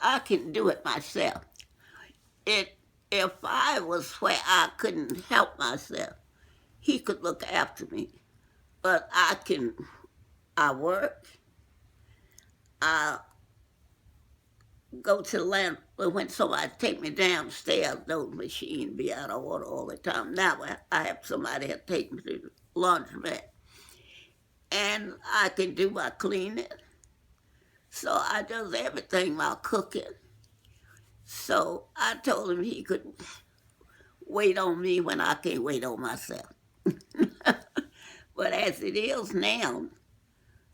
I can do it myself. It if I was where I couldn't help myself, he could look after me. But I work, I go to the land, but when somebody take me downstairs, those machines be out of order all the time. Now I have somebody that take me to the laundromat, and I can do my cleaning. So I does everything while cooking. So I told him he could wait on me when I can't wait on myself. But as it is now,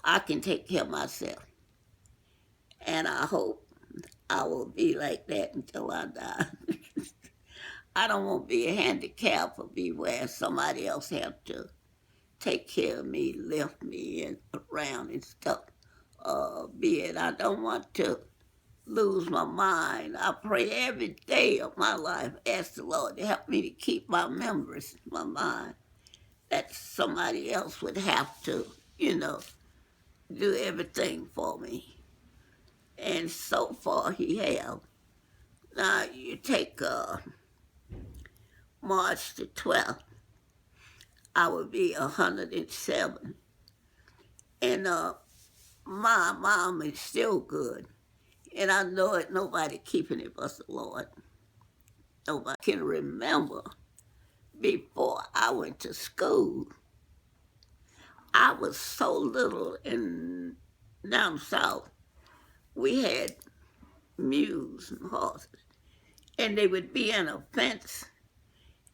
I can take care of myself. And I hope I will be like that until I die. I don't want to be a handicap or be where somebody else have to take care of me, lift me and around and stuff. Be it I don't want to lose my mind. I pray every day of my life, ask the Lord to help me to keep my memories, my mind, that somebody else would have to, you know, do everything for me. And so far he have. Now you take March the 12th, I will be 107. And my mom is still good. And I know it, nobody keeping it but the Lord. Nobody can remember before I went to school. I was so little in down south. We had mules and horses, and they would be in a fence,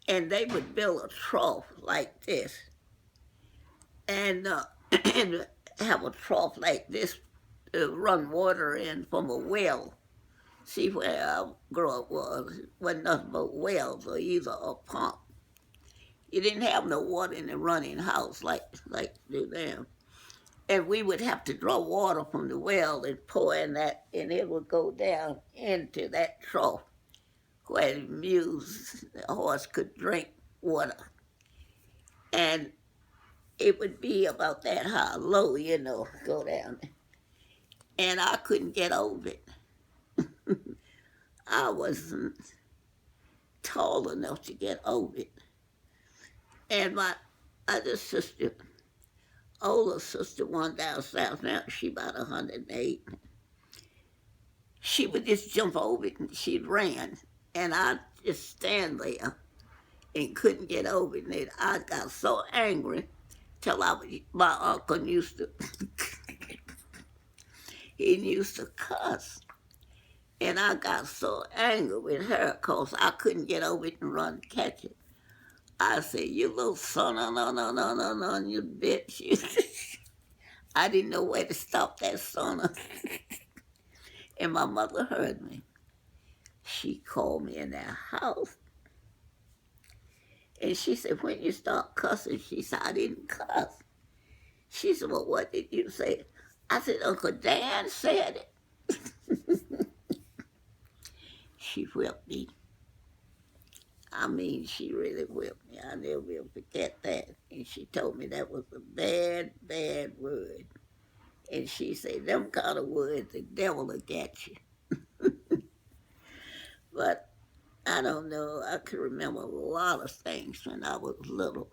and they would build a trough like this, and, and have a trough like this to run water in from a well. See where I grew up wasn't nothing but wells or either a pump. You didn't have no water in the running house like do now. And we would have to draw water from the well and pour in that, and it would go down into that trough where the mules, the horse could drink water. And it would be about that high, low, you know, go down. And I couldn't get over it. I wasn't tall enough to get over it. And my other sister, older sister, one down south now, she about 108. She would just jump over it and she'd ran. And I'd just stand there and couldn't get over it. And I got so angry till my uncle used to, he used to cuss. And I got so angry with her because I couldn't get over it and run and catch it. I said, you little son of no, you bitch. I didn't know where to stop that son. And my mother heard me. She called me in their house. And she said, when you start cussing, she said, I didn't cuss. She said, well, what did you say? I said, Uncle Dan said it. She whipped me. I mean, she really whipped me. I never will forget that. And she told me that was a bad, bad word. And she said, them kind of words, the devil will get you. But I don't know. I can remember a lot of things when I was little.